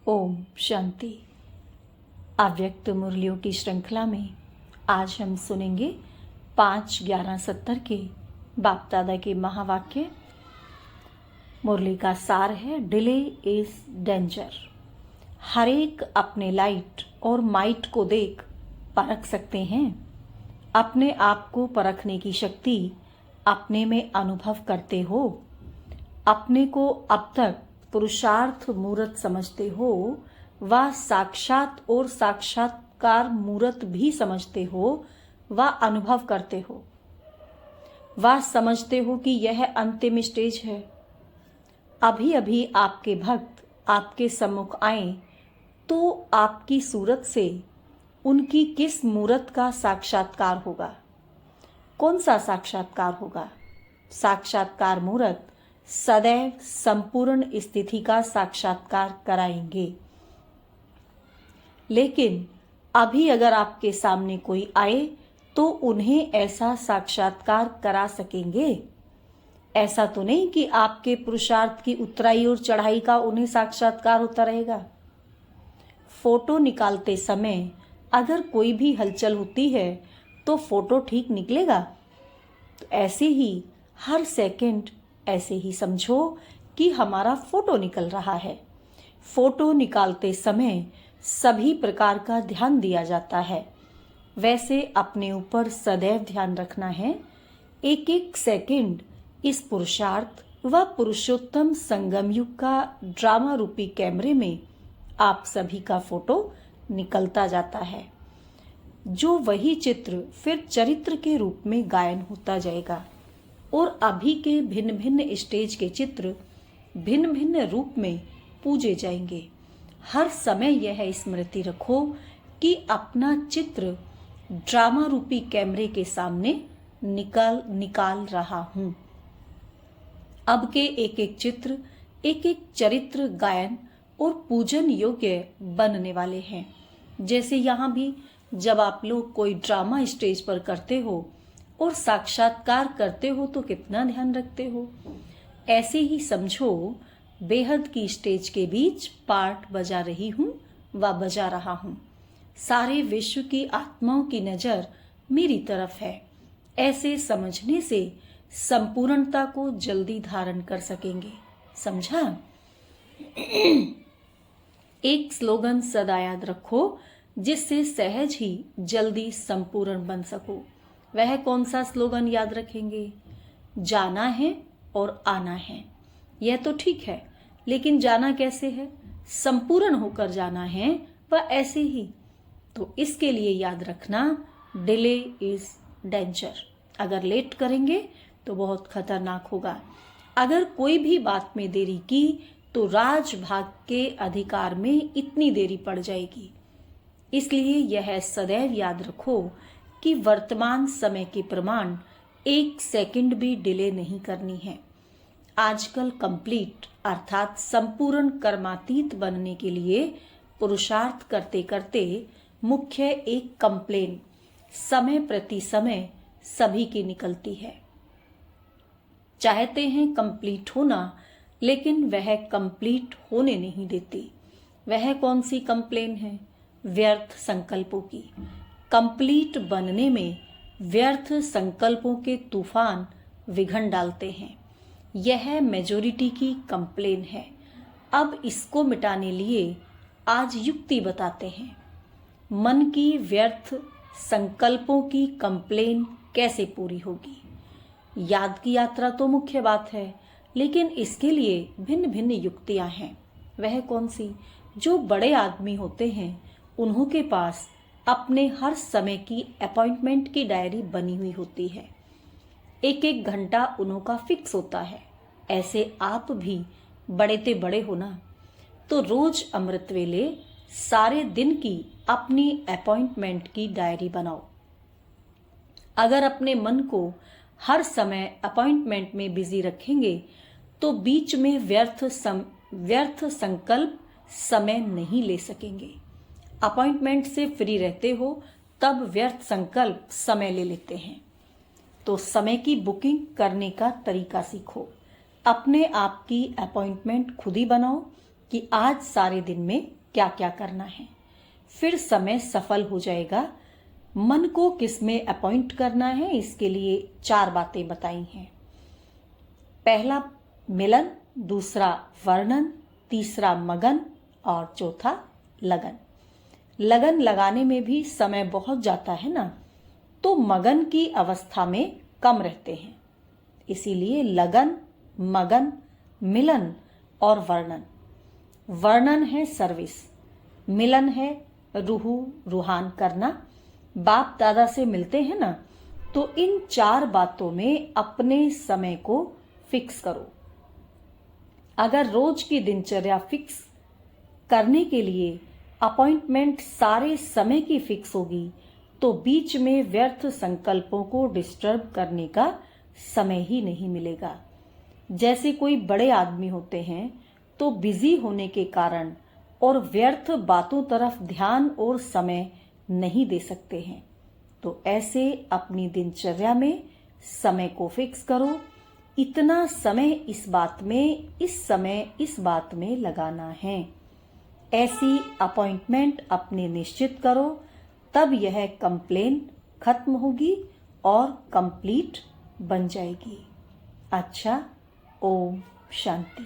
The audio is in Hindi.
ओम शांति। अव्यक्त मुरलियों की श्रृंखला में आज हम सुनेंगे 5-11-70 के बाप दादा के महावाक्य। मुरली का सार है, डिले इज डेंजर। हर एक अपने लाइट और माइट को देख परख सकते हैं। अपने आप को परखने की शक्ति अपने में अनुभव करते हो। अपने को अब तक पुरुषार्थ मूर्त समझते हो, व साक्षात और साक्षात्कार मूर्त भी समझते हो, व अनुभव करते हो, व समझते हो कि यह अंतिम स्टेज है। अभी अभी आपके भक्त आपके सम्मुख आए तो आपकी सूरत से उनकी किस मूर्त का साक्षात्कार होगा? कौन सा साक्षात्कार होगा? साक्षात्कार मूर्त सदैव संपूर्ण स्थिति का साक्षात्कार कराएंगे। लेकिन अभी अगर आपके सामने कोई आए तो उन्हें ऐसा साक्षात्कार करा सकेंगे? ऐसा तो नहीं कि आपके पुरुषार्थ की उतराई और चढ़ाई का उन्हें साक्षात्कार होता रहेगा। फोटो निकालते समय अगर कोई भी हलचल होती है तो फोटो ठीक निकलेगा? तो ऐसे ही हर सेकंड ऐसे ही समझो कि हमारा फोटो निकल रहा है। फोटो निकालते समय सभी प्रकार का ध्यान दिया जाता है। वैसे अपने ऊपर सदैव ध्यान रखना है। एक एक सेकंड इस पुरुषार्थ व पुरुषोत्तम संगम युग का ड्रामा रूपी कैमरे में आप सभी का फोटो निकलता जाता है, जो वही चित्र फिर चरित्र के रूप में गायन होता जाएगा। और अभी के भिन्न भिन्न स्टेज के चित्र भिन्न भिन्न रूप में पूजे जाएंगे। हर समय यह स्मृति रखो कि अपना चित्र ड्रामा रूपी कैमरे के सामने निकाल रहा हूं। अब के एक एक चित्र एक एक चरित्र गायन और पूजन योग्य बनने वाले हैं। जैसे यहाँ भी जब आप लोग कोई ड्रामा स्टेज पर करते हो और साक्षात्कार करते हो तो कितना ध्यान रखते हो। ऐसे ही समझो बेहद की स्टेज के बीच पार्ट बजा रही हूँ व बजा रहा हूँ। सारे विश्व की आत्माओं की नजर मेरी तरफ है। ऐसे समझने से संपूर्णता को जल्दी धारण कर सकेंगे। समझा? एक स्लोगन सदा याद रखो जिससे सहज ही जल्दी संपूर्ण बन सको। वह कौन सा स्लोगन याद रखेंगे? जाना है और आना है। यह तो ठीक है, लेकिन जाना कैसे है? संपूर्ण होकर जाना है वह ऐसे ही। तो इसके लिए याद रखना, डिले इज डेंजर। अगर लेट करेंगे तो बहुत खतरनाक होगा। अगर कोई भी बात में देरी की तो राजभाग के अधिकार में इतनी देरी पड़ जाएगी। इसलिए यह सदैव याद रखो कि वर्तमान समय के प्रमाण एक सेकंड भी डिले नहीं करनी है। आजकल कंप्लीट अर्थात संपूर्ण कर्मातीत बनने के लिए पुरुषार्थ करते करते मुख्य एक कंप्लेन समय प्रति समय सभी की निकलती है। चाहते हैं कंप्लीट होना, लेकिन वह कंप्लीट होने नहीं देती। वह कौन सी कंप्लेन है? व्यर्थ संकल्पों की। कंप्लीट बनने में व्यर्थ संकल्पों के तूफान विघन डालते हैं। यह मेजॉरिटी की कंप्लेन है। अब इसको मिटाने लिए आज युक्ति बताते हैं। मन की व्यर्थ संकल्पों की कंप्लेन कैसे पूरी होगी? याद की यात्रा तो मुख्य बात है, लेकिन इसके लिए भिन्न भिन्न युक्तियां हैं। वह कौन सी? जो बड़े आदमी होते हैं उन्हों के पास अपने हर समय की अपॉइंटमेंट की डायरी बनी हुई होती है। एक एक घंटा उन्हों का फिक्स होता है। ऐसे आप भी बड़े ते बड़े हो ना, तो रोज अमृत वेले सारे दिन की अपनी अपॉइंटमेंट की डायरी बनाओ। अगर अपने मन को हर समय अपॉइंटमेंट में बिजी रखेंगे तो बीच में व्यर्थ संकल्प समय नहीं ले सकेंगे। अपॉइंटमेंट से फ्री रहते हो तब व्यर्थ संकल्प समय ले लेते हैं। तो समय की बुकिंग करने का तरीका सीखो। अपने आप की अपॉइंटमेंट खुद ही बनाओ कि आज सारे दिन में क्या क्या करना है। फिर समय सफल हो जाएगा। मन को किस में अपॉइंट करना है, इसके लिए 4 बातें बताई हैं। पहला मिलन, दूसरा वर्णन, तीसरा मगन और चौथा लगन। लगन लगाने में भी समय बहुत जाता है ना, तो मगन की अवस्था में कम रहते हैं। इसीलिए लगन, मगन, मिलन और वर्णन। वर्णन है सर्विस, मिलन है रूहू रूहान करना, बाप दादा से मिलते हैं ना, तो इन 4 बातों में अपने समय को फिक्स करो। अगर रोज की दिनचर्या फिक्स करने के लिए अपॉइंटमेंट सारे समय की फिक्स होगी, तो बीच में व्यर्थ संकल्पों को डिस्टर्ब करने का समय ही नहीं मिलेगा। जैसे कोई बड़े आदमी होते हैं तो बिजी होने के कारण और व्यर्थ बातों तरफ ध्यान और समय नहीं दे सकते हैं। तो ऐसे अपनी दिनचर्या में समय को फिक्स करो। इतना समय इस बात में, इस समय इस बात में लगाना है। ऐसी अपॉइंटमेंट अपने निश्चित करो, तब यह कंप्लेन खत्म होगी और कंप्लीट बन जाएगी। अच्छा, ओम शांति।